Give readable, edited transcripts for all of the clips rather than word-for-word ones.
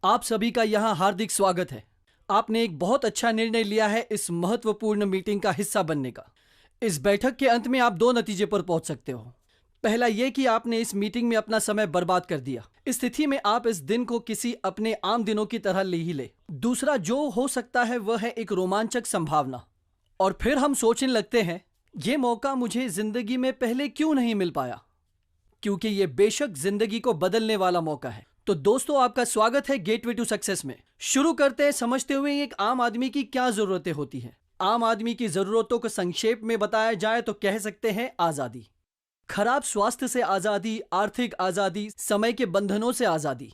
आप सभी का यहाँ हार्दिक स्वागत है। आपने एक बहुत अच्छा निर्णय लिया है इस महत्वपूर्ण मीटिंग का हिस्सा बनने का। इस बैठक के अंत में आप दो नतीजे पर पहुंच सकते हो। पहला ये कि आपने इस मीटिंग में अपना समय बर्बाद कर दिया। इस स्थिति में आप इस दिन को किसी अपने आम दिनों की तरह ले ही ले। दूसरा जो हो सकता है वह है एक रोमांचक संभावना। और फिर हम सोचने लगते हैं, ये मौका मुझे जिंदगी में पहले क्यों नहीं मिल पाया, क्योंकि ये बेशक जिंदगी को बदलने वाला मौका है। तो दोस्तों, आपका स्वागत है गेटवे टू सक्सेस में। शुरू करते हैं समझते हुए एक आम आदमी की क्या जरूरतें होती हैं। आम आदमी की जरूरतों को संक्षेप में बताया जाए तो कह सकते हैं आजादी, खराब स्वास्थ्य से आजादी, आर्थिक आजादी, समय के बंधनों से आजादी।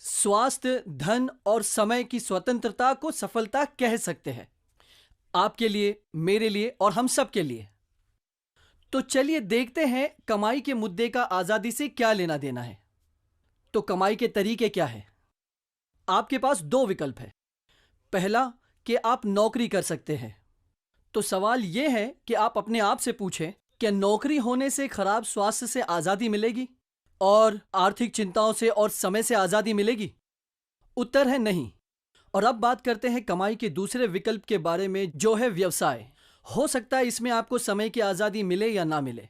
स्वास्थ्य, धन और समय की स्वतंत्रता को सफलता कह सकते हैं, आपके लिए, मेरे लिए और हम सब के लिए। तो चलिए देखते हैं कमाई के मुद्दे का आजादी से क्या लेना देना है। तो कमाई के तरीके क्या है? आपके पास दो विकल्प है। पहला कि आप नौकरी कर सकते हैं। तो सवाल यह है कि आप अपने आप से पूछें, क्या नौकरी होने से खराब स्वास्थ्य से आजादी मिलेगी और आर्थिक चिंताओं से और समय से आजादी मिलेगी? उत्तर है नहीं। और अब बात करते हैं कमाई के दूसरे विकल्प के बारे में, जो है व्यवसाय। हो सकता है इसमें आपको समय की आजादी मिले या ना मिले।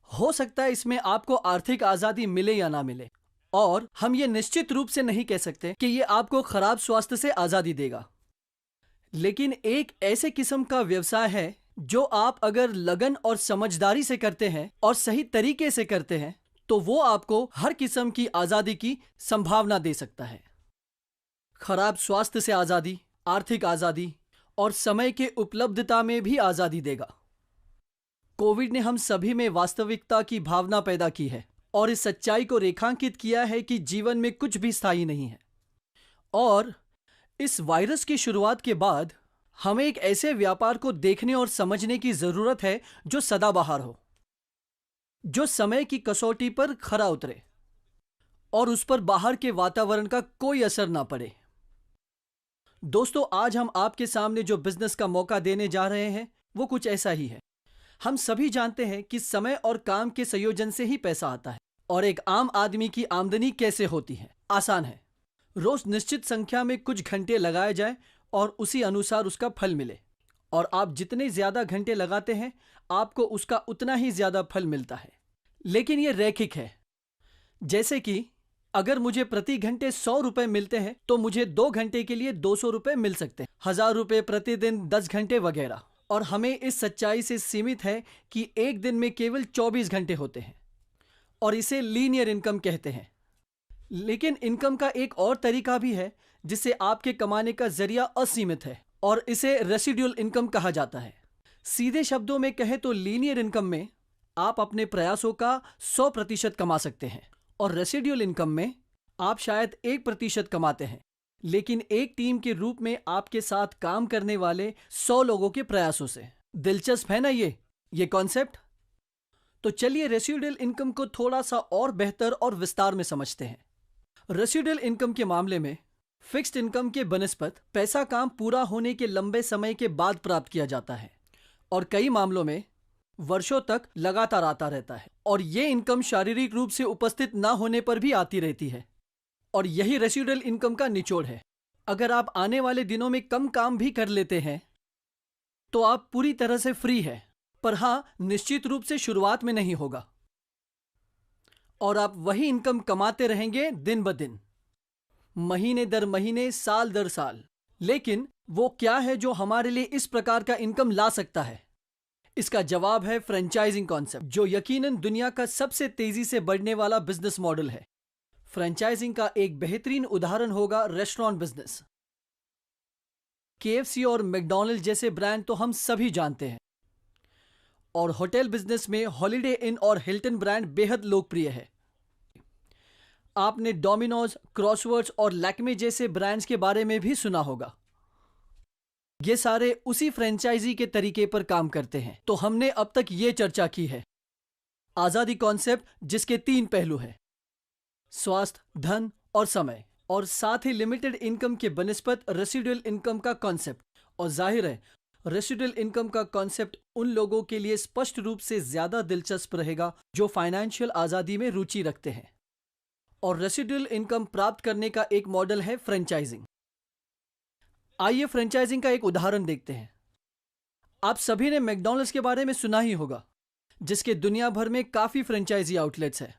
हो सकता है इसमें आपको आर्थिक आजादी मिले या ना मिले। और हम ये निश्चित रूप से नहीं कह सकते कि ये आपको खराब स्वास्थ्य से आजादी देगा। लेकिन एक ऐसे किस्म का व्यवसाय है जो आप अगर लगन और समझदारी से करते हैं और सही तरीके से करते हैं तो वो आपको हर किस्म की आजादी की संभावना दे सकता है। खराब स्वास्थ्य से आजादी, आर्थिक आजादी और समय के उपलब्धता में भी आजादी देगा। कोविड ने हम सभी में वास्तविकता की भावना पैदा की है और इस सच्चाई को रेखांकित किया है कि जीवन में कुछ भी स्थायी नहीं है। और इस वायरस की शुरुआत के बाद हमें एक ऐसे व्यापार को देखने और समझने की जरूरत है जो सदाबहार हो, जो समय की कसौटी पर खरा उतरे और उस पर बाहर के वातावरण का कोई असर ना पड़े। दोस्तों, आज हम आपके सामने जो बिजनेस का मौका देने जा रहे हैं वो कुछ ऐसा ही है। हम सभी जानते हैं कि समय और काम के संयोजन से ही पैसा आता है। और एक आम आदमी की आमदनी कैसे होती है? आसान है। रोज निश्चित संख्या में कुछ घंटे लगाए जाए और उसी अनुसार उसका फल मिले। और आप जितने ज्यादा घंटे लगाते हैं आपको उसका उतना ही ज्यादा फल मिलता है। लेकिन यह रैखिक है। जैसे कि अगर मुझे प्रति घंटे 100 रुपए मिलते हैं तो मुझे 2 घंटे के लिए 200 रुपए मिल सकते हैं, 1000 रुपए प्रतिदिन 10 घंटे वगैरह। और हमें इस सच्चाई से सीमित है कि एक दिन में केवल 24 घंटे होते हैं और इसे लीनियर इनकम कहते हैं। लेकिन इनकम का एक और तरीका भी है जिससे आपके कमाने का जरिया असीमित है और इसे रेसिडुअल इनकम कहा जाता है। सीधे शब्दों में कहें तो लीनियर इनकम में आप अपने प्रयासों का 100% कमा सकते हैं और रेसिडुअल इनकम में आप शायद 1% कमाते हैं, लेकिन एक टीम के रूप में आपके साथ काम करने वाले 100 लोगों के प्रयासों से। दिलचस्प है ना ये कॉन्सेप्ट? तो चलिए रेसिडुअल इनकम को थोड़ा सा और बेहतर और विस्तार में समझते हैं। रेसिडुअल इनकम के मामले में फिक्स्ड इनकम के बनस्पत पैसा काम पूरा होने के लंबे समय के बाद प्राप्त किया जाता है और कई मामलों में वर्षों तक लगातार आता रहता है। और ये इनकम शारीरिक रूप से उपस्थित ना होने पर भी आती रहती है और यही रेसिडुअल इनकम का निचोड़ है। अगर आप आने वाले दिनों में कम काम भी कर लेते हैं तो आप पूरी तरह से फ्री है, पर हां, निश्चित रूप से शुरुआत में नहीं होगा और आप वही इनकम कमाते रहेंगे दिन ब दिन, महीने दर महीने, साल दर साल। लेकिन वो क्या है जो हमारे लिए इस प्रकार का इनकम ला सकता है? इसका जवाब है फ्रेंचाइजिंग कॉन्सेप्ट, जो यकीनन दुनिया का सबसे तेजी से बढ़ने वाला बिजनेस मॉडल है। फ्रेंचाइजिंग का एक बेहतरीन उदाहरण होगा रेस्टोरेंट बिजनेस। KFC और मैकडॉनल्ड जैसे ब्रांड तो हम सभी जानते हैं और होटल बिजनेस में हॉलिडे इन और हिल्टन ब्रांड बेहद लोकप्रिय है। आपने डोमिनोज, क्रॉसवर्ड्स और लैक्मे जैसे ब्रांड्स के बारे में भी सुना होगा। ये सारे उसी फ्रेंचाइजी के तरीके पर काम करते हैं। तो हमने अब तक ये चर्चा की है आजादी कॉन्सेप्ट, जिसके 3 पहलू हैं, स्वास्थ्य, धन और समय, और साथ ही लिमिटेड इनकम के बनस्पत रेसिडुअल इनकम का कॉन्सेप्ट। और जाहिर है रेसिडुअल इनकम का कॉन्सेप्ट उन लोगों के लिए स्पष्ट रूप से ज्यादा दिलचस्प रहेगा जो फाइनेंशियल आजादी में रुचि रखते हैं और रेसिडुअल इनकम प्राप्त करने का एक मॉडल है फ्रेंचाइजिंग। आइए फ्रेंचाइजिंग का एक उदाहरण देखते हैं। आप सभी ने मैकडॉनल्ड्स के बारे में सुना ही होगा, जिसके दुनिया भर में काफी फ्रेंचाइजी आउटलेट्स हैं।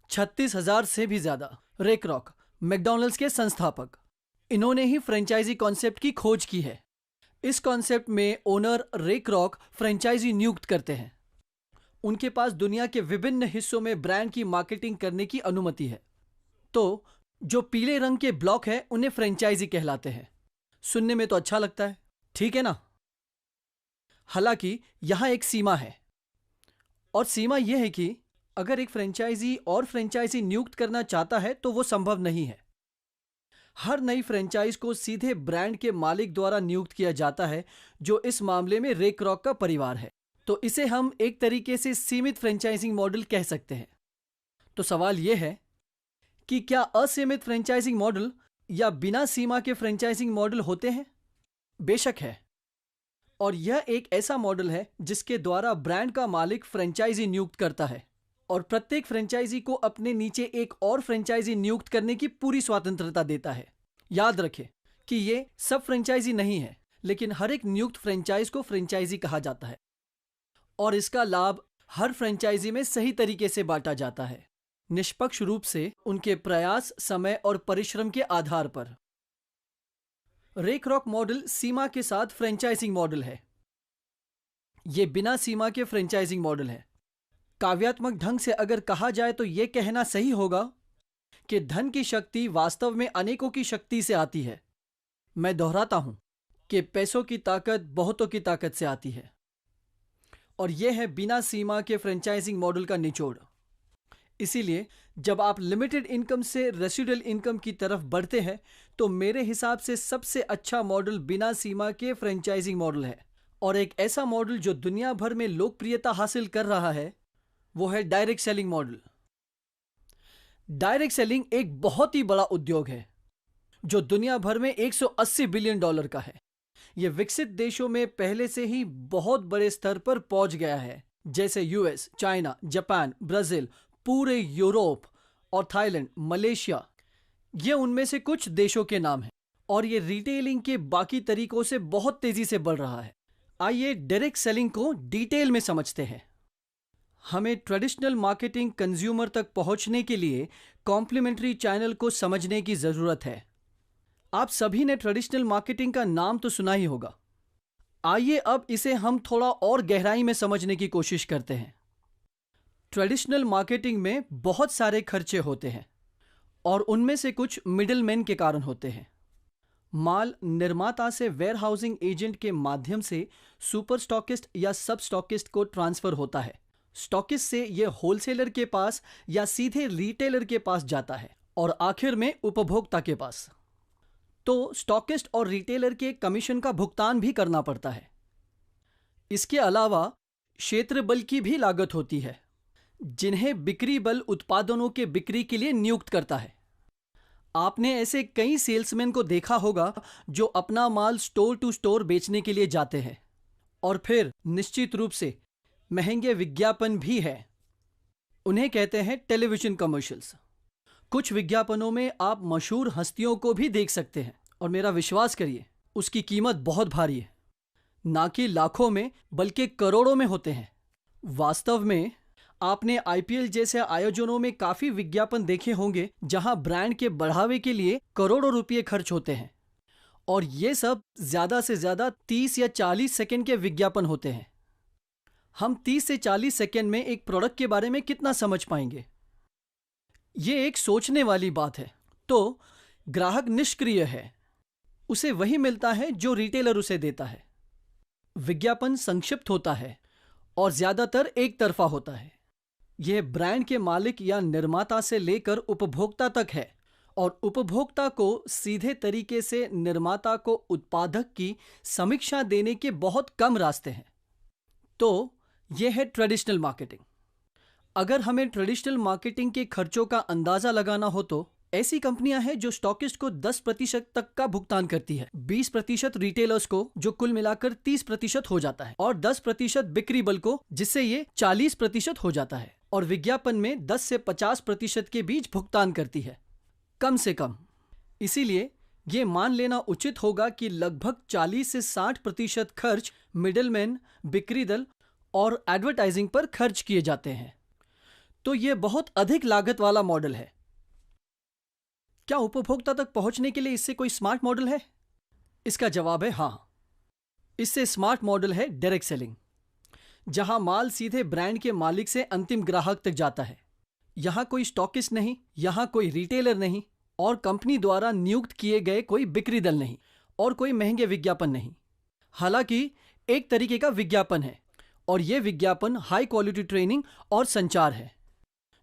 36,000 से भी ज्यादा। रे क्रॉक, मैकडॉनल्ड्स के संस्थापक, इन्होंने ही फ्रेंचाइजी कॉन्सेप्ट की खोज की है। इस कॉन्सेप्ट में ओनर रे क्रॉक फ्रेंचाइजी नियुक्त करते हैं। उनके पास दुनिया के विभिन्न हिस्सों में ब्रांड की मार्केटिंग करने की अनुमति है। तो जो पीले रंग के ब्लॉक है उन्हें फ्रेंचाइजी कहलाते हैं। सुनने में तो अच्छा लगता है, ठीक है ना? हालांकि यहां एक सीमा है, और सीमा यह है कि अगर एक फ्रेंचाइजी और फ्रेंचाइजी नियुक्त करना चाहता है तो वो संभव नहीं है। हर नई फ्रेंचाइज को सीधे ब्रांड के मालिक द्वारा नियुक्त किया जाता है, जो इस मामले में रे क्रॉक का परिवार है। तो इसे हम एक तरीके से सीमित फ्रेंचाइजिंग मॉडल कह सकते हैं। तो सवाल यह है कि क्या असीमित फ्रेंचाइजिंग मॉडल या बिना सीमा के फ्रेंचाइजिंग मॉडल होते हैं? बेशक है। और यह एक ऐसा मॉडल है जिसके द्वारा ब्रांड का मालिक फ्रेंचाइजी नियुक्त करता है और प्रत्येक फ्रेंचाइजी को अपने नीचे एक और फ्रेंचाइजी नियुक्त करने की पूरी स्वतंत्रता देता है। याद रखें कि ये सब फ्रेंचाइजी नहीं है, लेकिन हर एक नियुक्त फ्रेंचाइज को फ्रेंचाइजी कहा जाता है और इसका लाभ हर फ्रेंचाइजी में सही तरीके से बांटा जाता है, निष्पक्ष रूप से उनके प्रयास, समय और परिश्रम के आधार पर। रे क्रॉक मॉडल सीमा के साथ फ्रेंचाइजिंग मॉडल है। यह बिना सीमा के फ्रेंचाइजिंग मॉडल है। काव्यात्मक ढंग से अगर कहा जाए तो यह कहना सही होगा कि धन की शक्ति वास्तव में अनेकों की शक्ति से आती है। मैं दोहराता हूं कि पैसों की ताकत बहुतों की ताकत से आती है, और यह है बिना सीमा के फ्रेंचाइजिंग मॉडल का निचोड़। इसीलिए जब आप लिमिटेड इनकम से रेसिडुअल इनकम की तरफ बढ़ते हैं तो मेरे हिसाब से सबसे अच्छा मॉडल बिना सीमा के फ्रेंचाइजिंग मॉडल है। और एक ऐसा मॉडल जो दुनिया भर में लोकप्रियता हासिल कर रहा है वो है direct selling model. Direct selling एक बहुत ही बड़ा उद्योग है जो दुनिया भर में $180 बिलियन का है। यह विकसित देशों में पहले से ही बहुत बड़े स्तर पर पहुंच गया है, जैसे यूएस, चाइना, जापान, ब्राजील, पूरे यूरोप और थाईलैंड, मलेशिया। ये उनमें से कुछ देशों के नाम हैं, और ये रिटेलिंग के बाकी तरीकों से बहुत तेजी से बढ़ रहा है। आइए डायरेक्ट सेलिंग को डिटेल में समझते हैं। हमें ट्रेडिशनल मार्केटिंग कंज्यूमर तक पहुंचने के लिए कॉम्प्लीमेंट्री चैनल को समझने की जरूरत है। आप सभी ने ट्रेडिशनल मार्केटिंग का नाम तो सुना ही होगा। आइए अब इसे हम थोड़ा और गहराई में समझने की कोशिश करते हैं। ट्रेडिशनल मार्केटिंग में बहुत सारे खर्चे होते हैं और उनमें से कुछ मिडिलमैन के कारण होते हैं। माल निर्माता से वेयरहाउसिंग एजेंट के माध्यम से सुपर स्टॉकिस्ट या सब स्टॉकिस्ट को ट्रांसफर होता है। स्टॉकिस्ट से यह होलसेलर के पास या सीधे रिटेलर के पास जाता है और आखिर में उपभोक्ता के पास। तो स्टॉकिस्ट और रिटेलर के कमीशन का भुगतान भी करना पड़ता है। इसके अलावा क्षेत्र बल की भी लागत होती है, जिन्हें बिक्री बल उत्पादनों के बिक्री के लिए नियुक्त करता है। आपने ऐसे कई सेल्समैन को देखा होगा जो अपना माल स्टोर टू स्टोर बेचने के लिए जाते हैं, और फिर निश्चित रूप से महंगे विज्ञापन भी है। उन्हें कहते हैं टेलीविजन कमर्शियल्स। कुछ विज्ञापनों में आप मशहूर हस्तियों को भी देख सकते हैं, और मेरा विश्वास करिए उसकी कीमत बहुत भारी है, ना कि लाखों में बल्कि करोड़ों में होते हैं। वास्तव में आपने आईपीएल जैसे आयोजनों में काफी विज्ञापन देखे होंगे जहां ब्रांड के बढ़ावे के लिए करोड़ों रुपए खर्च होते हैं, और ये सब ज्यादा से ज्यादा 30 या 40 सेकंड के विज्ञापन होते हैं। हम 30 से 40 सेकंड में एक प्रोडक्ट के बारे में कितना समझ पाएंगे? ये एक सोचने वाली बात है। तो ग्राहक निष्क्रिय है, उसे वही मिलता है जो रिटेलर उसे देता है। विज्ञापन संक्षिप्त होता है और ज्यादातर एक तरफा होता है। यह ब्रांड के मालिक या निर्माता से लेकर उपभोक्ता तक है, और उपभोक्ता को सीधे तरीके से निर्माता को उत्पादक की समीक्षा देने के बहुत कम रास्ते हैं। तो यह है ट्रेडिशनल मार्केटिंग। अगर हमें ट्रेडिशनल मार्केटिंग के खर्चों का अंदाजा लगाना हो तो ऐसी कंपनियां हैं जो स्टॉकिस्ट को 10% तक का भुगतान करती है, 20% रिटेलर्स को, जो कुल मिलाकर 30% हो जाता है, और 10% बिक्री बल को, जिससे ये 40% हो जाता है। और विज्ञापन में 10 से 50% के बीच भुगतान करती है, कम से कम। इसीलिए ये मान लेना उचित होगा कि लगभग 40 से 60% खर्च मिडलमैन, बिक्री दल और एडवर्टाइजिंग पर खर्च किए जाते हैं। तो ये बहुत अधिक लागत वाला मॉडल है। क्या उपभोक्ता तक पहुंचने के लिए इससे कोई स्मार्ट मॉडल है? इसका जवाब है हाँ। इससे स्मार्ट मॉडल है डायरेक्ट सेलिंग, जहां माल सीधे ब्रांड के मालिक से अंतिम ग्राहक तक जाता है। यहां कोई स्टॉकिस्ट नहीं, यहां कोई रिटेलर नहीं, और कंपनी द्वारा नियुक्त किए गए कोई बिक्री दल नहीं, और कोई महंगे विज्ञापन नहीं। हालांकि एक तरीके का विज्ञापन है, और यह विज्ञापन हाई क्वालिटी ट्रेनिंग और संचार है,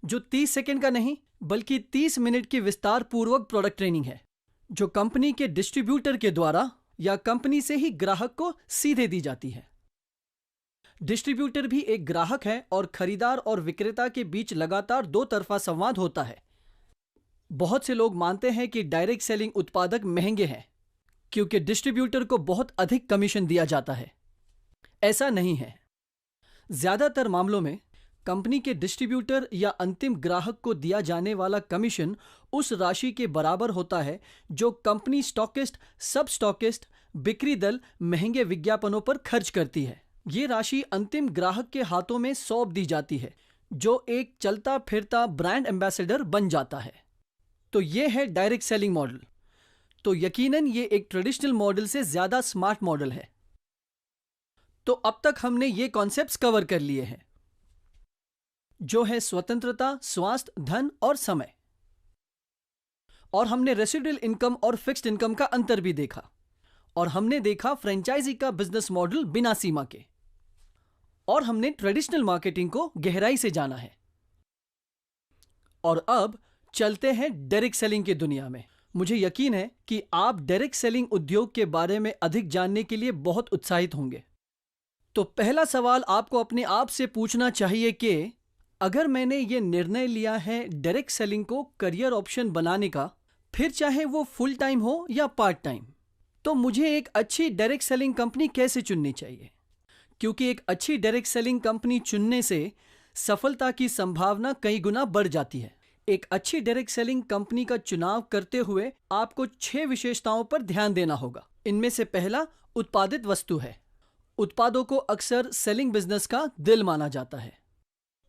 जो 30 सेकंड का नहीं बल्कि 30 मिनट की विस्तार पूर्वक प्रोडक्ट ट्रेनिंग है, जो कंपनी के डिस्ट्रीब्यूटर के द्वारा या कंपनी से ही ग्राहक को सीधे दी जाती है। डिस्ट्रीब्यूटर भी एक ग्राहक है और खरीदार और विक्रेता के बीच लगातार दो तरफा संवाद होता है। बहुत से लोग मानते हैं कि डायरेक्ट सेलिंग उत्पादक महंगे हैं क्योंकि डिस्ट्रीब्यूटर को बहुत अधिक कमीशन दिया जाता है। ऐसा नहीं है। ज्यादातर मामलों में कंपनी के डिस्ट्रीब्यूटर या अंतिम ग्राहक को दिया जाने वाला कमीशन उस राशि के बराबर होता है जो कंपनी स्टॉकिस्ट, सब स्टॉकिस्ट, बिक्री दल महंगे विज्ञापनों पर खर्च करती है। ये राशि अंतिम ग्राहक के हाथों में सौंप दी जाती है, जो एक चलता फिरता ब्रांड एम्बेसडर बन जाता है। तो ये है डायरेक्ट सेलिंग मॉडल। तो यकीनन ये एक ट्रेडिशनल मॉडल से ज्यादा स्मार्ट मॉडल है। तो अब तक हमने ये कॉन्सेप्ट्स कवर कर लिए हैं, जो है स्वतंत्रता, स्वास्थ्य, धन और समय। और हमने रेसिडुअल इनकम और फिक्स्ड इनकम का अंतर भी देखा, और हमने देखा फ्रेंचाइजी का बिजनेस मॉडल बिना सीमा के, और हमने ट्रेडिशनल मार्केटिंग को गहराई से जाना है। और अब चलते हैं डायरेक्ट सेलिंग की दुनिया में। मुझे यकीन है कि आप डायरेक्ट सेलिंग उद्योग के बारे में अधिक जानने के लिए बहुत उत्साहित होंगे। तो पहला सवाल आपको अपने आप से पूछना चाहिए कि अगर मैंने ये निर्णय लिया है डायरेक्ट सेलिंग को करियर ऑप्शन बनाने का, फिर चाहे वो फुल टाइम हो या पार्ट टाइम, तो मुझे एक अच्छी डायरेक्ट सेलिंग कंपनी कैसे चुननी चाहिए? क्योंकि एक अच्छी डायरेक्ट सेलिंग कंपनी चुनने से सफलता की संभावना कई गुना बढ़ जाती है। एक अच्छी डायरेक्ट सेलिंग कंपनी का चुनाव करते हुए आपको 6 विशेषताओं पर ध्यान देना होगा। इनमें से पहला उत्पादित वस्तु है। उत्पादों को अक्सर सेलिंग बिजनेस का दिल माना जाता है।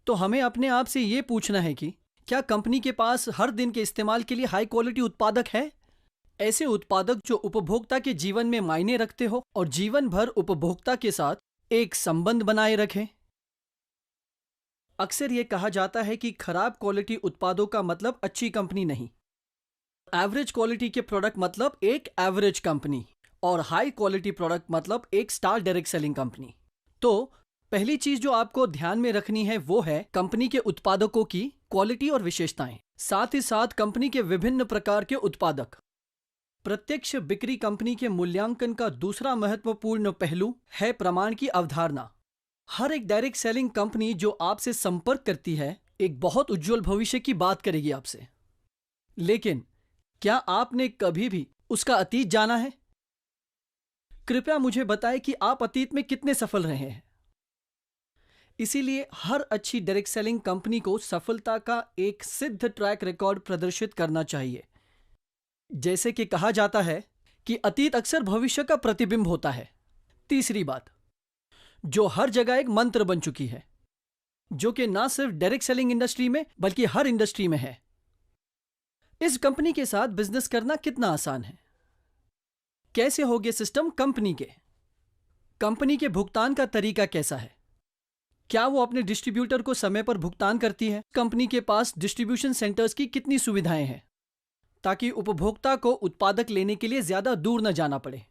तो हमें अपने आप से ये पूछना है कि क्या कंपनी के पास हर दिन के इस्तेमाल के लिए हाई क्वालिटी उत्पादक है? ऐसे उत्पादक जो उपभोक्ता के जीवन में मायने रखते हो और जीवन भर उपभोक्ता के साथ एक संबंध बनाए रखें। अक्सर यह कहा जाता है कि खराब क्वालिटी उत्पादों का मतलब अच्छी कंपनी नहीं। एवरेज क्वालिटी के प्रोडक्ट मतलब एक एवरेज कंपनी, और हाई क्वालिटी प्रोडक्ट मतलब एक स्टार डायरेक्ट सेलिंग कंपनी। तो पहली चीज जो आपको ध्यान में रखनी है वो है कंपनी के उत्पादकों की क्वालिटी और विशेषताएं, साथ ही साथ कंपनी के विभिन्न प्रकार के उत्पादक। प्रत्यक्ष बिक्री कंपनी के मूल्यांकन का दूसरा महत्वपूर्ण पहलू है प्रमाण की अवधारणा। हर एक डायरेक्ट सेलिंग कंपनी जो आपसे संपर्क करती है एक बहुत उज्जवल भविष्य की बात करेगी आपसे, लेकिन क्या आपने कभी भी उसका अतीत जाना है? कृपया मुझे बताएं कि आप अतीत में कितने सफल रहे हैं। इसीलिए हर अच्छी डायरेक्ट सेलिंग कंपनी को सफलता का एक सिद्ध ट्रैक रिकॉर्ड प्रदर्शित करना चाहिए। जैसे कि कहा जाता है कि अतीत अक्सर भविष्य का प्रतिबिंब होता है। तीसरी बात, जो हर जगह एक मंत्र बन चुकी है, जो कि ना सिर्फ डायरेक्ट सेलिंग इंडस्ट्री में बल्कि हर इंडस्ट्री में है। इस कंपनी के साथ बिजनेस करना कितना आसान है? कैसे होगे सिस्टम कंपनी के? कंपनी के भुगतान का तरीका कैसा है? क्या वो अपने डिस्ट्रीब्यूटर को समय पर भुगतान करती है? कंपनी के पास डिस्ट्रीब्यूशन सेंटर्स की कितनी सुविधाएं हैं ताकि उपभोक्ता को उत्पादक लेने के लिए ज्यादा दूर न जाना पड़े?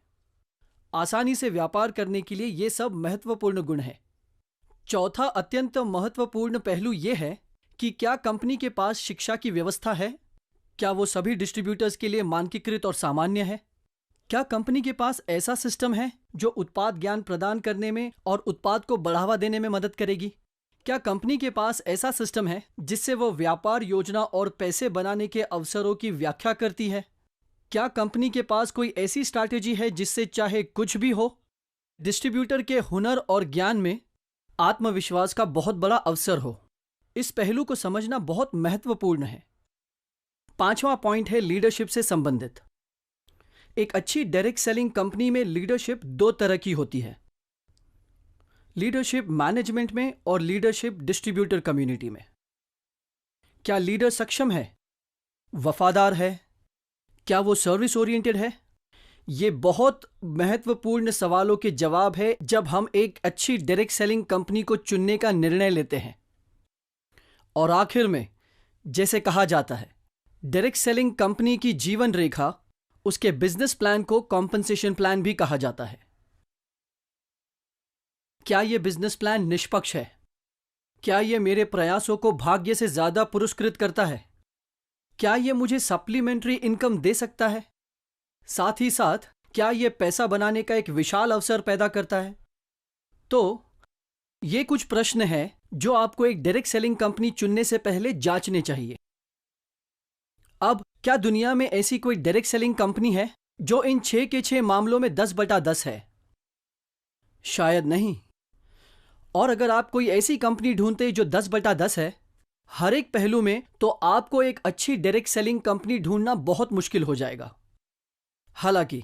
आसानी से व्यापार करने के लिए ये सब महत्वपूर्ण गुण हैं। चौथा अत्यंत महत्वपूर्ण पहलू यह है कि क्या कंपनी के पास शिक्षा की व्यवस्था है? क्या वो सभी डिस्ट्रीब्यूटर्स के लिए मानकीकृत और सामान्य है? क्या कंपनी के पास ऐसा सिस्टम है जो उत्पाद ज्ञान प्रदान करने में और उत्पाद को बढ़ावा देने में मदद करेगी? क्या कंपनी के पास ऐसा सिस्टम है जिससे वो व्यापार योजना और पैसे बनाने के अवसरों की व्याख्या करती है? क्या कंपनी के पास कोई ऐसी स्ट्रैटेजी है जिससे चाहे कुछ भी हो, डिस्ट्रीब्यूटर के हुनर और ज्ञान में आत्मविश्वास का बहुत बड़ा अवसर हो? इस पहलू को समझना बहुत महत्वपूर्ण है। 5वां पॉइंट है लीडरशिप से संबंधित। एक अच्छी डायरेक्ट सेलिंग कंपनी में लीडरशिप 2 तरह की होती है, लीडरशिप मैनेजमेंट में और लीडरशिप डिस्ट्रीब्यूटर कम्युनिटी में। क्या लीडर सक्षम है, वफादार है, क्या वो सर्विस ओरिएंटेड है? ये बहुत महत्वपूर्ण सवालों के जवाब है जब हम एक अच्छी डायरेक्ट सेलिंग कंपनी को चुनने का निर्णय लेते हैं। और आखिर में, जैसे कहा जाता है, डायरेक्ट सेलिंग कंपनी की जीवन रेखा, उसके बिजनेस प्लान को कॉम्पनसेशन प्लान भी कहा जाता है। क्या यह बिजनेस प्लान निष्पक्ष है? क्या यह मेरे प्रयासों को भाग्य से ज्यादा पुरस्कृत करता है? क्या यह मुझे सप्लीमेंट्री इनकम दे सकता है? साथ ही साथ क्या यह पैसा बनाने का एक विशाल अवसर पैदा करता है? तो ये कुछ प्रश्न हैं जो आपको एक डायरेक्ट सेलिंग कंपनी चुनने से पहले जांचने चाहिए। अब क्या दुनिया में ऐसी कोई डायरेक्ट सेलिंग कंपनी है जो इन 6 के 6 मामलों में 10/10 है? शायद नहीं। और अगर आप कोई ऐसी कंपनी ढूंढते जो 10/10 है हर एक पहलू में, तो आपको एक अच्छी डायरेक्ट सेलिंग कंपनी ढूंढना बहुत मुश्किल हो जाएगा। हालांकि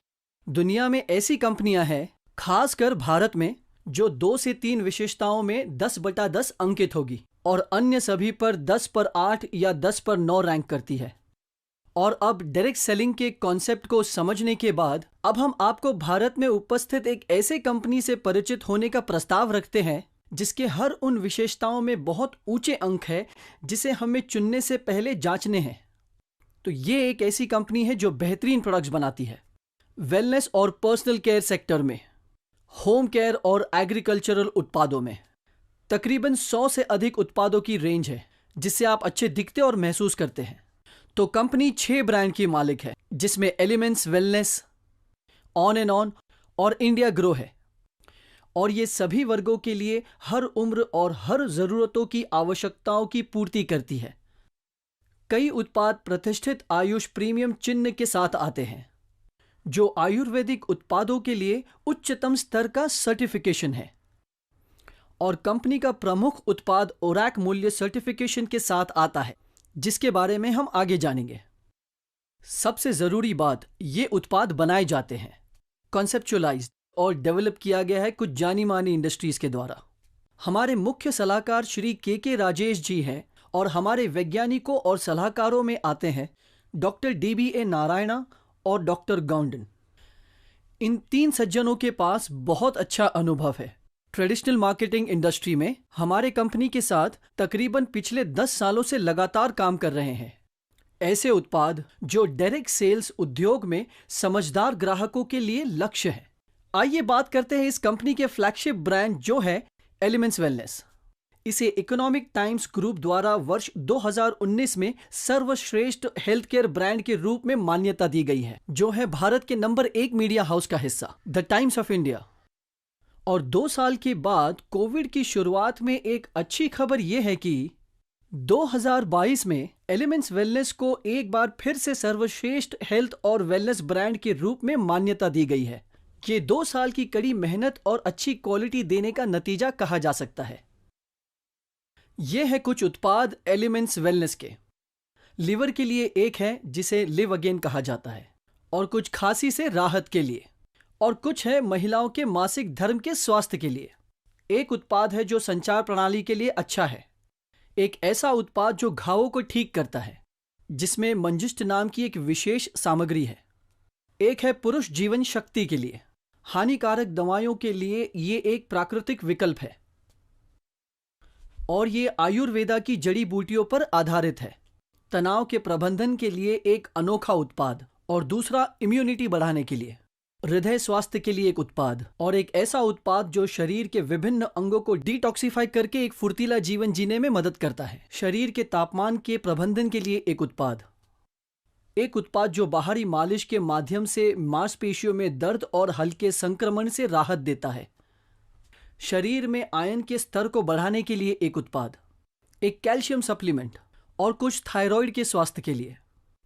दुनिया में ऐसी कंपनियां हैं, खासकर भारत में, जो 2 से 3 विशेषताओं में 10/10 अंकित होगी और अन्य सभी पर 10/8 या 10/9 रैंक करती है। और अब डायरेक्ट सेलिंग के कॉन्सेप्ट को समझने के बाद अब हम आपको भारत में उपस्थित एक ऐसे कंपनी से परिचित होने का प्रस्ताव रखते हैं जिसके हर उन विशेषताओं में बहुत ऊंचे अंक है जिसे हमें चुनने से पहले जांचने हैं। तो ये एक ऐसी कंपनी है जो बेहतरीन प्रोडक्ट्स बनाती है वेलनेस और पर्सनल केयर सेक्टर में, होम केयर और एग्रीकल्चरल उत्पादों में। तकरीबन 100 से अधिक उत्पादों की रेंज है जिससे आप अच्छे दिखते और महसूस करते हैं। तो कंपनी 6 ब्रांड की मालिक है जिसमें elements wellness, on and on और इंडिया ग्रो है। और ये सभी वर्गों के लिए हर उम्र और हर जरूरतों की आवश्यकताओं की पूर्ति करती है। कई उत्पाद प्रतिष्ठित आयुष प्रीमियम चिन्ह के साथ आते हैं जो आयुर्वेदिक उत्पादों के लिए उच्चतम स्तर का सर्टिफिकेशन है। और कंपनी का प्रमुख उत्पाद ओरैक मूल्य सर्टिफिकेशन के साथ आता है जिसके बारे में हम आगे जानेंगे। सबसे जरूरी बात, ये उत्पाद बनाए जाते हैं, कॉन्सेप्चुअलाइज्ड और डेवलप किया गया है कुछ जानी मानी इंडस्ट्रीज के द्वारा। हमारे मुख्य सलाहकार श्री के राजेश जी हैं और हमारे वैज्ञानिकों और सलाहकारों में आते हैं डॉक्टर DBA नारायणा और डॉक्टर गौंडन। इन 3 सज्जनों के पास बहुत अच्छा अनुभव है ट्रेडिशनल मार्केटिंग इंडस्ट्री में। हमारे कंपनी के साथ तकरीबन पिछले 10 सालों से लगातार काम कर रहे हैं। ऐसे उत्पाद जो डायरेक्ट सेल्स उद्योग में समझदार ग्राहकों के लिए लक्ष्य है। आइए बात करते हैं इस कंपनी के फ्लैगशिप ब्रांड जो है एलिमेंट्स वेलनेस। इसे इकोनॉमिक टाइम्स ग्रुप द्वारा वर्ष 2019 में सर्वश्रेष्ठ हेल्थ केयर ब्रांड के रूप में मान्यता दी गई है, जो है भारत के नंबर 1 मीडिया हाउस का हिस्सा, द टाइम्स ऑफ इंडिया। और 2 साल के बाद कोविड की शुरुआत में एक अच्छी खबर यह है कि 2022 में एलिमेंट्स वेलनेस को एक बार फिर से सर्वश्रेष्ठ हेल्थ और वेलनेस ब्रांड के रूप में मान्यता दी गई है। ये 2 साल की कड़ी मेहनत और अच्छी क्वालिटी देने का नतीजा कहा जा सकता है। ये है कुछ उत्पाद एलिमेंट्स वेलनेस के। लिवर के लिए एक है जिसे लिव अगेन कहा जाता है, और कुछ खांसी से राहत के लिए, और कुछ है महिलाओं के मासिक धर्म के स्वास्थ्य के लिए। एक उत्पाद है जो संचार प्रणाली के लिए अच्छा है, एक ऐसा उत्पाद जो घावों को ठीक करता है जिसमें मंजिष्ठ नाम की एक विशेष सामग्री है। एक है पुरुष जीवन शक्ति के लिए, हानिकारक दवाइयों के लिए ये एक प्राकृतिक विकल्प है, और ये आयुर्वेदा की जड़ी बूटियों पर आधारित है। तनाव के प्रबंधन के लिए एक अनोखा उत्पाद, और दूसरा इम्यूनिटी बढ़ाने के लिए, हृदय स्वास्थ्य के लिए एक उत्पाद, और एक ऐसा उत्पाद जो शरीर के विभिन्न अंगों को डिटॉक्सिफाई करके एक फुर्तीला जीवन जीने में मदद करता है। शरीर के तापमान के प्रबंधन के लिए एक उत्पाद, एक उत्पाद जो बाहरी मालिश के माध्यम से मांसपेशियों में दर्द और हल्के संक्रमण से राहत देता है। शरीर में आयन के स्तर को बढ़ाने के लिए एक उत्पाद, एक कैल्शियम सप्लीमेंट, और कुछ थायराइड के स्वास्थ्य के लिए,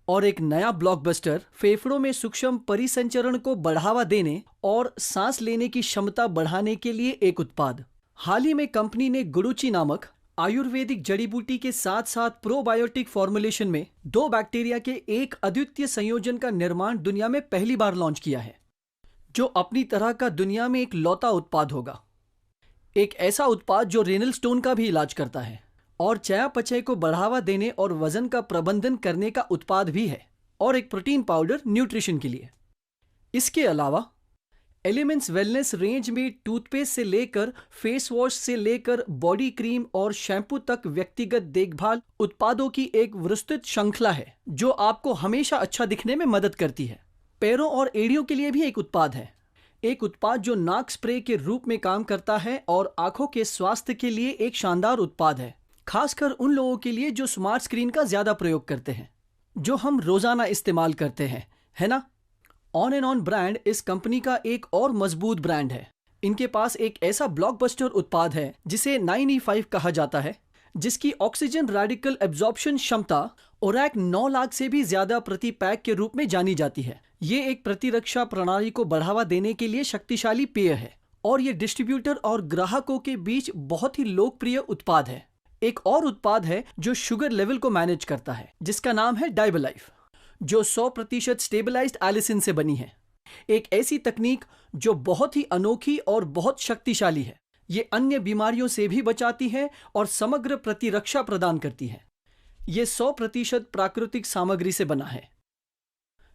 और एक नया ब्लॉकबस्टर फेफड़ों में सूक्ष्म परिसंचरण को बढ़ावा देने और सांस लेने की क्षमता बढ़ाने के लिए एक उत्पाद। हाल ही में कंपनी ने गुडुची नामक आयुर्वेदिक जड़ी बूटी के साथ साथ प्रोबायोटिक फॉर्मुलेशन में 2 बैक्टीरिया के एक अद्वितीय संयोजन का निर्माण दुनिया में पहली बार लॉन्च किया है, जो अपनी तरह का दुनिया में एक लौता उत्पाद होगा। एक ऐसा उत्पाद जो रेनल स्टोन का भी इलाज करता है और चयापचय को बढ़ावा देने और वजन का प्रबंधन करने का उत्पाद भी है, और एक प्रोटीन पाउडर न्यूट्रिशन के लिए। इसके अलावा एलिमेंट्स वेलनेस रेंज में टूथपेस्ट से लेकर फेस वॉश से लेकर बॉडी क्रीम और शैम्पू तक व्यक्तिगत देखभाल उत्पादों की एक विस्तृत श्रृंखला है जो आपको हमेशा अच्छा दिखने में मदद करती है। पैरों और एड़ियों के लिए भी एक उत्पाद है, एक उत्पाद जो नाक स्प्रे के रूप में काम करता है और आंखों के स्वास्थ्य के लिए एक शानदार उत्पाद है, खासकर उन लोगों के लिए जो स्मार्ट स्क्रीन का ज्यादा प्रयोग करते हैं, जो हम रोजाना इस्तेमाल करते हैं, है ना? ऑन एंड ऑन ब्रांड इस कंपनी का एक और मजबूत ब्रांड है। इनके पास एक ऐसा ब्लॉकबस्टर उत्पाद है जिसे 9E5 कहा जाता है, जिसकी ऑक्सीजन रेडिकल एब्जॉर्प्शन क्षमता ओरैक 9 लाख से भी ज्यादा प्रति पैक के रूप में जानी जाती है। ये एक प्रतिरक्षा प्रणाली को बढ़ावा देने के लिए शक्तिशाली पेय है और ये डिस्ट्रीब्यूटर और ग्राहकों के बीच बहुत ही लोकप्रिय उत्पाद है। एक और उत्पाद है जो शुगर लेवल को मैनेज करता है, जिसका नाम है डाइबलाइफ, जो 100% स्टेबलाइज्ड एलिसिन से बनी है। एक ऐसी तकनीक जो बहुत ही अनोखी और बहुत शक्तिशाली है। ये अन्य बीमारियों से भी बचाती है और समग्र प्रतिरक्षा प्रदान करती है। ये 100% प्राकृतिक सामग्री से बना है।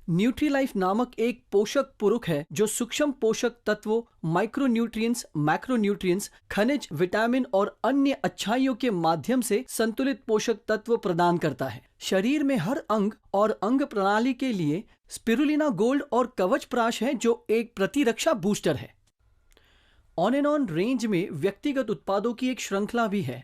न्यूट्रीलाइफ नामक एक पोषक पूरक है जो सूक्ष्म पोषक तत्वों, माइक्रोन्यूट्रिएंट्स, मैक्रोन्यूट्रिएंट्स, खनिज, विटामिन और अन्य अच्छाइयों के माध्यम से संतुलित पोषक तत्व प्रदान करता है। शरीर में हर अंग और अंग प्रणाली के लिए स्पिरुलिना गोल्ड और कवच प्राश है जो एक प्रतिरक्षा बूस्टर है। ऑन एंड ऑन रेंज में व्यक्तिगत उत्पादों की एक श्रृंखला भी है,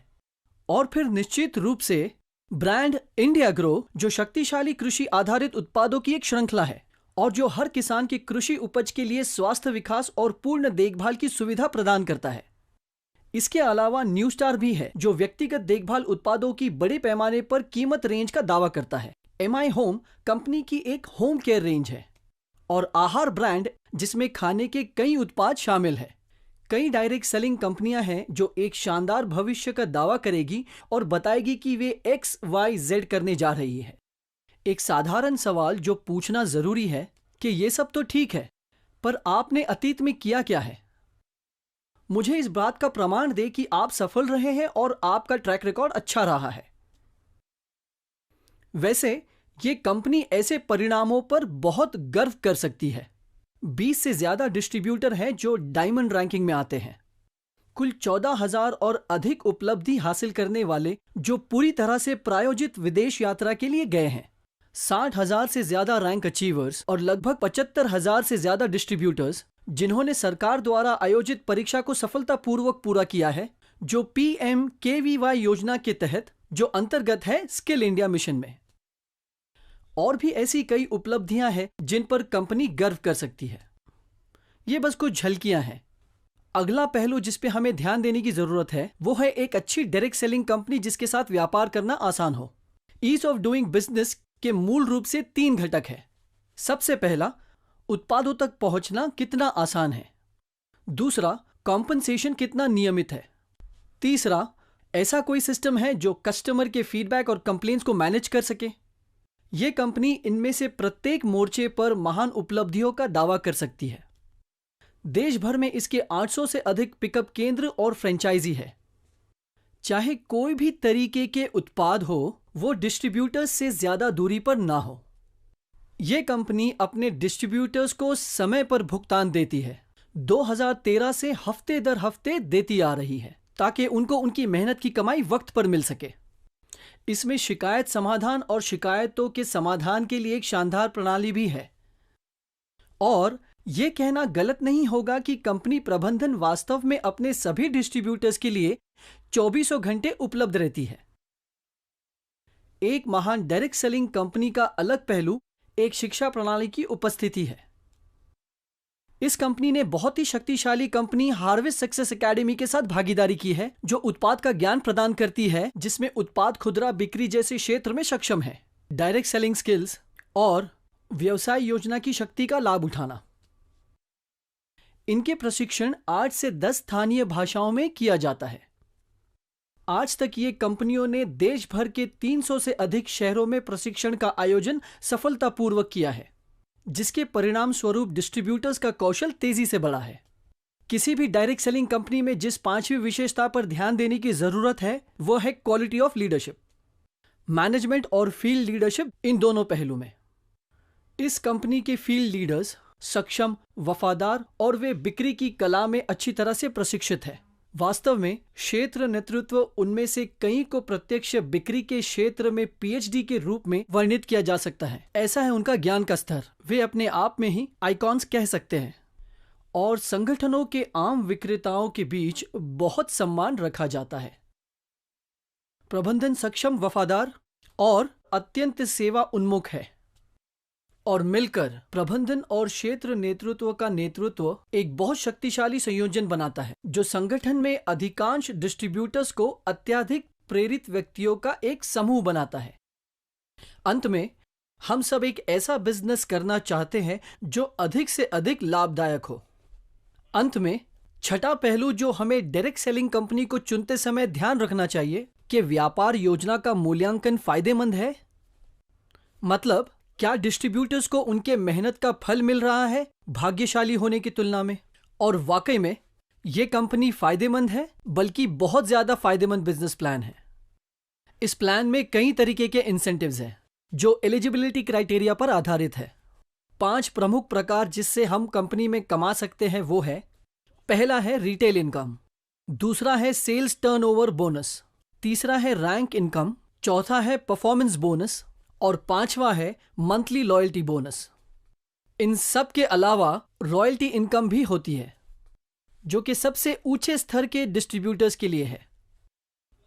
और फिर निश्चित रूप से ब्रांड इंडिया ग्रो जो शक्तिशाली कृषि आधारित उत्पादों की एक श्रृंखला है और जो हर किसान की कृषि उपज के लिए स्वास्थ्य विकास और पूर्ण देखभाल की सुविधा प्रदान करता है। इसके अलावा न्यू स्टार भी है जो व्यक्तिगत देखभाल उत्पादों की बड़े पैमाने पर कीमत रेंज का दावा करता है। एमआई होम कंपनी की एक होम केयर रेंज है और आहार ब्रांड जिसमें खाने के कई उत्पाद शामिल है। कई डायरेक्ट सेलिंग कंपनियां हैं जो एक शानदार भविष्य का दावा करेगी और बताएगी कि वे XYZ करने जा रही है। एक साधारण सवाल जो पूछना जरूरी है कि ये सब तो ठीक है, पर आपने अतीत में किया क्या है? मुझे इस बात का प्रमाण दे कि आप सफल रहे हैं और आपका ट्रैक रिकॉर्ड अच्छा रहा है। वैसे ये कंपनी ऐसे परिणामों पर बहुत गर्व कर सकती है। 20 से ज्यादा डिस्ट्रीब्यूटर हैं जो डायमंड रैंकिंग में आते हैं। कुल 14,000 और अधिक उपलब्धि हासिल करने वाले जो पूरी तरह से प्रायोजित विदेश यात्रा के लिए गए हैं। 60,000 से ज्यादा रैंक अचीवर्स और लगभग 75,000 से ज्यादा डिस्ट्रीब्यूटर्स जिन्होंने सरकार द्वारा आयोजित परीक्षा को सफलतापूर्वक पूरा किया है, जो PMKVY योजना के तहत जो अंतर्गत है स्किल इंडिया मिशन में। और भी ऐसी कई उपलब्धियां हैं जिन पर कंपनी गर्व कर सकती है। ये बस कुछ झलकियां हैं। अगला पहलू जिस पे हमें ध्यान देने की जरूरत है वो है एक अच्छी डायरेक्ट सेलिंग कंपनी जिसके साथ व्यापार करना आसान हो। ईज ऑफ डूइंग बिजनेस के मूल रूप से 3 घटक है। सबसे पहला, उत्पादों तक पहुंचना कितना आसान है। दूसरा, कॉम्पनसेशन कितना नियमित है। तीसरा, ऐसा कोई सिस्टम है जो कस्टमर के फीडबैक और कंप्लेंट्स को मैनेज कर सके। यह कंपनी इनमें से प्रत्येक मोर्चे पर महान उपलब्धियों का दावा कर सकती है। देश भर में इसके 800 से अधिक पिकअप केंद्र और फ्रेंचाइजी है। चाहे कोई भी तरीके के उत्पाद हो, वो डिस्ट्रीब्यूटर्स से ज्यादा दूरी पर ना हो। यह कंपनी अपने डिस्ट्रीब्यूटर्स को समय पर भुगतान देती है। 2013 से हफ्ते दर हफ्ते देती आ रही है ताकि उनको उनकी मेहनत की कमाई वक्त पर मिल सके। इसमें शिकायत समाधान और शिकायतों के समाधान के लिए एक शानदार प्रणाली भी है। और यह कहना गलत नहीं होगा कि कंपनी प्रबंधन वास्तव में अपने सभी डिस्ट्रीब्यूटर्स के लिए 24 घंटे उपलब्ध रहती है। एक महान डायरेक्ट सेलिंग कंपनी का अलग पहलू एक शिक्षा प्रणाली की उपस्थिति है। इस कंपनी ने बहुत ही शक्तिशाली कंपनी हार्वेस्ट सक्सेस एकेडमी के साथ भागीदारी की है, जो उत्पाद का ज्ञान प्रदान करती है, जिसमें उत्पाद खुदरा बिक्री जैसे क्षेत्र में सक्षम है, डायरेक्ट सेलिंग स्किल्स और व्यवसाय योजना की शक्ति का लाभ उठाना। इनके प्रशिक्षण 8 से 10 स्थानीय भाषाओं में किया जाता है। आज तक ये कंपनियों ने देश भर के 300 से अधिक शहरों में प्रशिक्षण का आयोजन सफलतापूर्वक किया है, जिसके परिणाम स्वरूप डिस्ट्रीब्यूटर्स का कौशल तेजी से बढ़ा है। किसी भी डायरेक्ट सेलिंग कंपनी में जिस पांचवी विशेषता पर ध्यान देने की जरूरत है वो है क्वालिटी ऑफ लीडरशिप। मैनेजमेंट और फील्ड लीडरशिप, इन दोनों पहलू में इस कंपनी के फील्ड लीडर्स सक्षम, वफादार और वे बिक्री की कला में अच्छी तरह से प्रशिक्षित है। वास्तव में क्षेत्र नेतृत्व उनमें से कई को प्रत्यक्ष बिक्री के क्षेत्र में पीएचडी के रूप में वर्णित किया जा सकता है। ऐसा है उनका ज्ञान का स्तर, वे अपने आप में ही आइकॉन्स कह सकते हैं और संगठनों के आम विक्रेताओं के बीच बहुत सम्मान रखा जाता है। प्रबंधन सक्षम, वफादार और अत्यंत सेवा उन्मुख है और मिलकर प्रबंधन और क्षेत्र नेतृत्व का नेतृत्व एक बहुत शक्तिशाली संयोजन बनाता है जो संगठन में अधिकांश डिस्ट्रीब्यूटर्स को अत्यधिक प्रेरित व्यक्तियों का एक समूह बनाता है। अंत में हम सब एक ऐसा बिजनेस करना चाहते हैं जो अधिक से अधिक लाभदायक हो। अंत में छठा पहलू जो हमें डायरेक्ट सेलिंग कंपनी को चुनते समय ध्यान रखना चाहिए कि व्यापार योजना का मूल्यांकन फायदेमंद है। मतलब क्या डिस्ट्रीब्यूटर्स को उनके मेहनत का फल मिल रहा है भाग्यशाली होने की तुलना में, और वाकई में ये कंपनी फायदेमंद है, बल्कि बहुत ज्यादा फायदेमंद बिजनेस प्लान है। इस प्लान में कई तरीके के इंसेंटिव्स हैं जो एलिजिबिलिटी क्राइटेरिया पर आधारित है। 5 प्रमुख प्रकार जिससे हम कंपनी में कमा सकते हैं वो है, पहला है रिटेल इनकम, दूसरा है सेल्स टर्नओवर बोनस, तीसरा है रैंक इनकम, चौथा है परफॉर्मेंस बोनस और पांचवा है मंथली लॉयल्टी बोनस। इन सब के अलावा रॉयल्टी इनकम भी होती है जो कि सबसे ऊंचे स्तर के डिस्ट्रीब्यूटर्स के लिए है।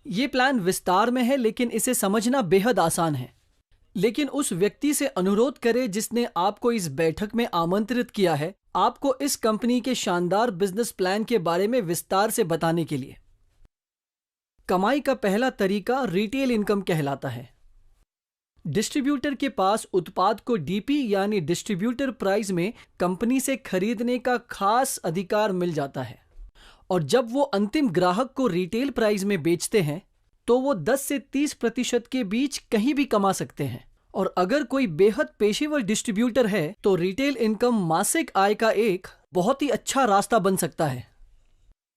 ये प्लान विस्तार में है लेकिन इसे समझना बेहद आसान है। लेकिन उस व्यक्ति से अनुरोध करें जिसने आपको इस बैठक में आमंत्रित किया है आपको इस कंपनी के शानदार बिजनेस प्लान के बारे में विस्तार से बताने के लिए। कमाई का पहला तरीका रिटेल इनकम कहलाता है। डिस्ट्रीब्यूटर के पास उत्पाद को डीपी यानी डिस्ट्रीब्यूटर प्राइस में कंपनी से खरीदने का खास अधिकार मिल जाता है और जब वो अंतिम ग्राहक को रिटेल प्राइस में बेचते हैं तो वो 10 से 30% के बीच कहीं भी कमा सकते हैं। और अगर कोई बेहद पेशेवर डिस्ट्रीब्यूटर है तो रिटेल इनकम मासिक आय का एक बहुत ही अच्छा रास्ता बन सकता है।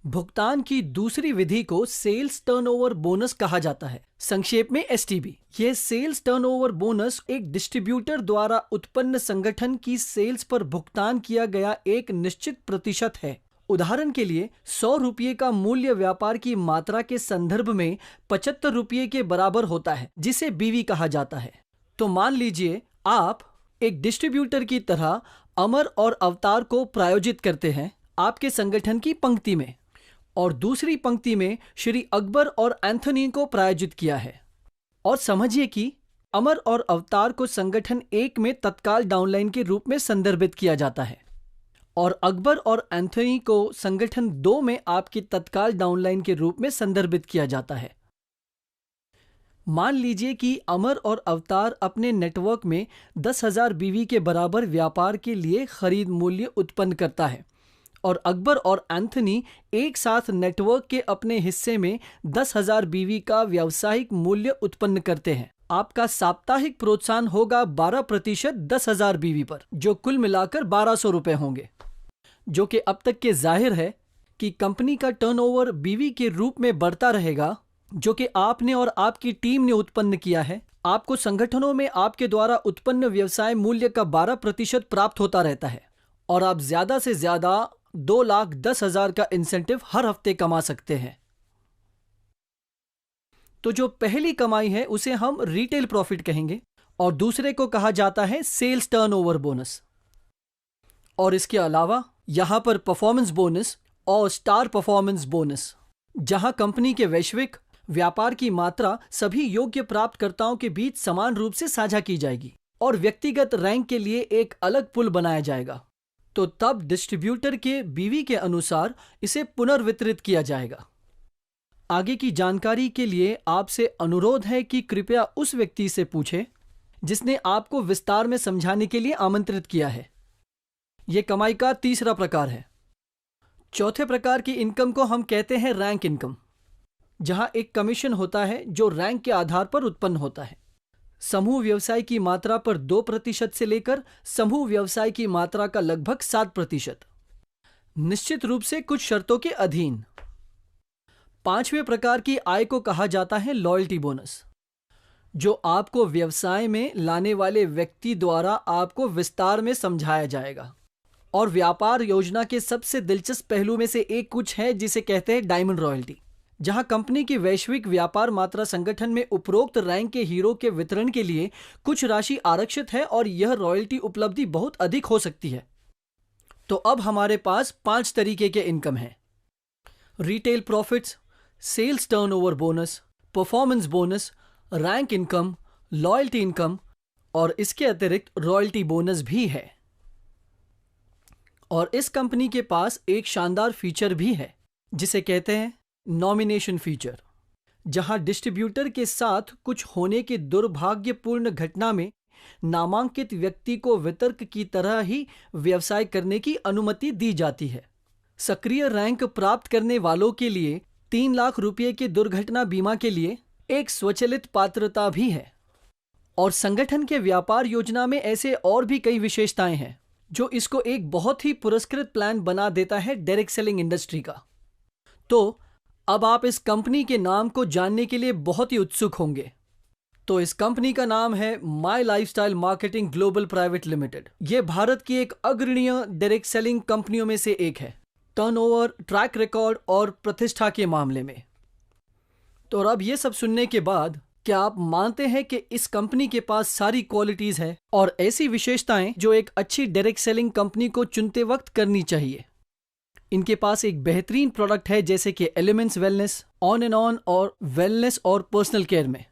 भुगतान की दूसरी विधि को सेल्स टर्नओवर बोनस कहा जाता है, संक्षेप में एसटीबी। यह सेल्स टर्नओवर बोनस एक डिस्ट्रीब्यूटर द्वारा उत्पन्न संगठन की सेल्स पर भुगतान किया गया एक निश्चित प्रतिशत है। उदाहरण के लिए 100 रुपये का मूल्य व्यापार की मात्रा के संदर्भ में 75 रुपये के बराबर होता है जिसे बीवी कहा जाता है। तो मान लीजिए आप एक डिस्ट्रीब्यूटर की तरह अमर और अवतार को प्रायोजित करते हैं आपके संगठन की पंक्ति में और दूसरी पंक्ति में श्री अकबर और एंथनी को प्रायोजित किया है। और समझिए कि अमर और अवतार को संगठन 1 में तत्काल डाउनलाइन के रूप में संदर्भित किया जाता है और अकबर और एंथनी को संगठन 2 में आपकी तत्काल डाउनलाइन के रूप में संदर्भित किया जाता है। मान लीजिए कि अमर और अवतार अपने नेटवर्क में 10,000 बीवी के बराबर व्यापार के लिए खरीद मूल्य उत्पन्न करता है और अकबर और एंथनी एक साथ नेटवर्क के अपने हिस्से में 10,000 बीवी का व्यावसायिक मूल्य उत्पन्न करते हैं। आपका साप्ताहिक प्रोत्साहन होगा 12% 10,000 बीवी पर, जो कुल मिलाकर 1,200 रुपए होंगे, जो कि अब तक के जाहिर है कि कंपनी का टर्नओवर बीवी के रूप में बढ़ता रहेगा जो कि आपने और आपकी टीम ने उत्पन्न किया है। आपको संगठनों में आपके द्वारा उत्पन्न व्यवसाय मूल्य का 12% प्राप्त होता रहता है और आप ज्यादा से ज्यादा 2,10,000 का इंसेंटिव हर हफ्ते कमा सकते हैं। तो जो पहली कमाई है उसे हम रिटेल प्रॉफिट कहेंगे और दूसरे को कहा जाता है सेल्स टर्नओवर बोनस। और इसके अलावा यहां पर परफॉर्मेंस बोनस और स्टार परफॉर्मेंस बोनस, जहां कंपनी के वैश्विक व्यापार की मात्रा सभी योग्य प्राप्तकर्ताओं के बीच समान रूप से साझा की जाएगी और व्यक्तिगत रैंक के लिए एक अलग पुल बनाया जाएगा। तो तब डिस्ट्रीब्यूटर के बीवी के अनुसार इसे पुनर्वितरित किया जाएगा। आगे की जानकारी के लिए आपसे अनुरोध है कि कृपया उस व्यक्ति से पूछें जिसने आपको विस्तार में समझाने के लिए आमंत्रित किया है। यह कमाई का तीसरा प्रकार है। चौथे प्रकार की इनकम को हम कहते हैं रैंक इनकम। जहां एक कमीशन होता है जो रैंक के आधार पर उत्पन्न होता है। समूह व्यवसाय की मात्रा पर 2% से लेकर समूह व्यवसाय की मात्रा का लगभग 7%, निश्चित रूप से कुछ शर्तों के अधीन। पांचवें प्रकार की आय को कहा जाता है लॉयल्टी बोनस, जो आपको व्यवसाय में लाने वाले व्यक्ति द्वारा आपको विस्तार में समझाया जाएगा। और व्यापार योजना के सबसे दिलचस्प पहलू में से एक कुछ है जिसे कहते हैं डायमंड रॉयल्टी, जहां कंपनी की वैश्विक व्यापार मात्रा संगठन में उपरोक्त रैंक के हीरो के वितरण के लिए कुछ राशि आरक्षित है और यह रॉयल्टी उपलब्धि बहुत अधिक हो सकती है। तो अब हमारे पास 5 तरीके के इनकम हैं: retail profits, sales turnover bonus, performance bonus, rank income, loyalty income और इसके अतिरिक्त रॉयल्टी बोनस भी है। और इस कंपनी के पास एक शानदार फीचर भी है जिसे कहते हैं नॉमिनेशन फीचर, जहां डिस्ट्रीब्यूटर के साथ कुछ होने की दुर्भाग्यपूर्ण घटना में नामांकित व्यक्ति को वितरक की तरह ही व्यवसाय करने की अनुमति दी जाती है। सक्रिय रैंक प्राप्त करने वालों के लिए 3 लाख रुपए के दुर्घटना बीमा के लिए एक स्वचालित पात्रता भी है। और संगठन के व्यापार योजना में ऐसे और भी कई विशेषताएं हैं जो इसको एक बहुत ही पुरस्कृत प्लान बना देता है डायरेक्ट सेलिंग इंडस्ट्री का। तो अब आप इस कंपनी के नाम को जानने के लिए बहुत ही उत्सुक होंगे। तो इस कंपनी का नाम है my lifestyle marketing global private limited. यह भारत की एक अग्रणीय डायरेक्ट सेलिंग कंपनियों में से एक है, टर्नओवर, ट्रैक रिकॉर्ड और प्रतिष्ठा के मामले में। तो अब ये सब सुनने के बाद क्या आप मानते हैं कि इस कंपनी के पास सारी क्वालिटीज है और ऐसी विशेषताएं जो एक अच्छी डायरेक्ट सेलिंग कंपनी को चुनते वक्त करनी चाहिए? इनके पास एक बेहतरीन प्रोडक्ट है जैसे कि elements wellness, on and on और वेलनेस और पर्सनल केयर में,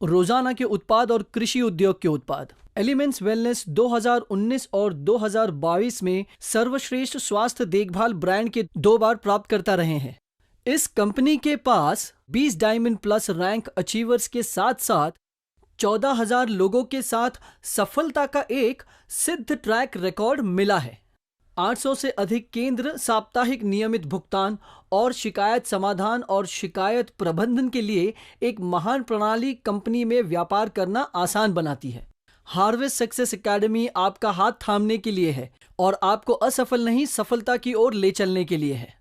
रोजाना के उत्पाद और कृषि उद्योग के उत्पाद। एलिमेंट्स वेलनेस 2019 और 2022 में सर्वश्रेष्ठ स्वास्थ्य देखभाल ब्रांड के 2 बार प्राप्त करता रहे हैं। इस कंपनी के पास 20 डायमंड प्लस रैंक अचीवर्स के साथ साथ 14,000 लोगों के साथ सफलता का एक सिद्ध ट्रैक रिकॉर्ड मिला है। 800 से अधिक केंद्र साप्ताहिक नियमित भुगतान और शिकायत समाधान और शिकायत प्रबंधन के लिए एक महान प्रणाली कंपनी में व्यापार करना आसान बनाती है। हार्वेस्ट सक्सेस एकेडमी आपका हाथ थामने के लिए है और आपको असफल नहीं सफलता की ओर ले चलने के लिए है।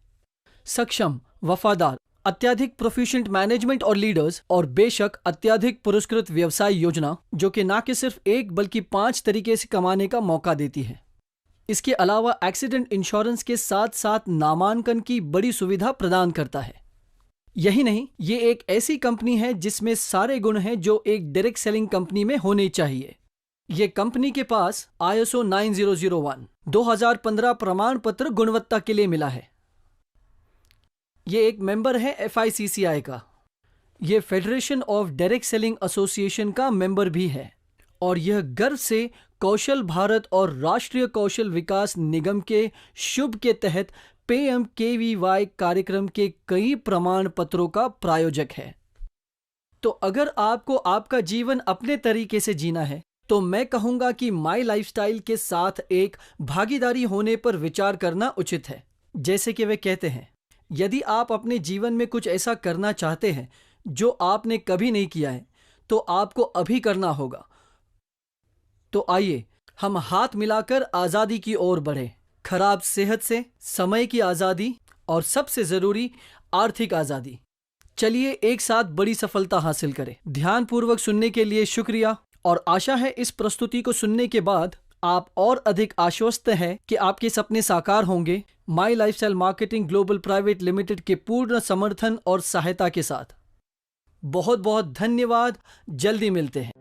सक्षम, वफादार, अत्याधिक प्रोफिशिएंट मैनेजमेंट और लीडर्स और बेशक अत्याधिक पुरस्कृत व्यवसाय योजना जो कि ना कि सिर्फ एक बल्कि 5 तरीके से कमाने का मौका देती है। इसके अलावा एक्सीडेंट इंश्योरेंस के साथ साथ नामांकन की बड़ी सुविधा प्रदान करता है। यही नहीं, ये एक ऐसी कंपनी है जिसमें सारे गुण हैं जो एक डायरेक्ट सेलिंग कंपनी में होने चाहिए। ये कंपनी के पास ISO 9001 2015 प्रमाण पत्र गुणवत्ता के लिए मिला है। ये एक मेंबर है FICCI का। ये federation of direct selling association का मेंबर भी है और यह गर्व से कौशल भारत और राष्ट्रीय कौशल विकास निगम के शुभ के तहत PMKVY कार्यक्रम के कई प्रमाण पत्रों का प्रायोजक है। तो अगर आपको आपका जीवन अपने तरीके से जीना है तो मैं कहूंगा कि माई लाइफस्टाइल के साथ एक भागीदारी होने पर विचार करना उचित है। जैसे कि वे कहते हैं, यदि आप अपने जीवन में कुछ ऐसा करना चाहते हैं जो आपने कभी नहीं किया है तो आपको अभी करना होगा। तो आइए हम हाथ मिलाकर आजादी की ओर बढ़ें, खराब सेहत से, समय की आजादी और सबसे जरूरी आर्थिक आजादी। चलिए एक साथ बड़ी सफलता हासिल करें। ध्यानपूर्वक सुनने के लिए शुक्रिया और आशा है इस प्रस्तुति को सुनने के बाद आप और अधिक आश्वस्त हैं कि आपके सपने साकार होंगे my lifestyle marketing global private limited के पूर्ण समर्थन और सहायता के साथ। बहुत बहुत धन्यवाद। जल्दी मिलते हैं।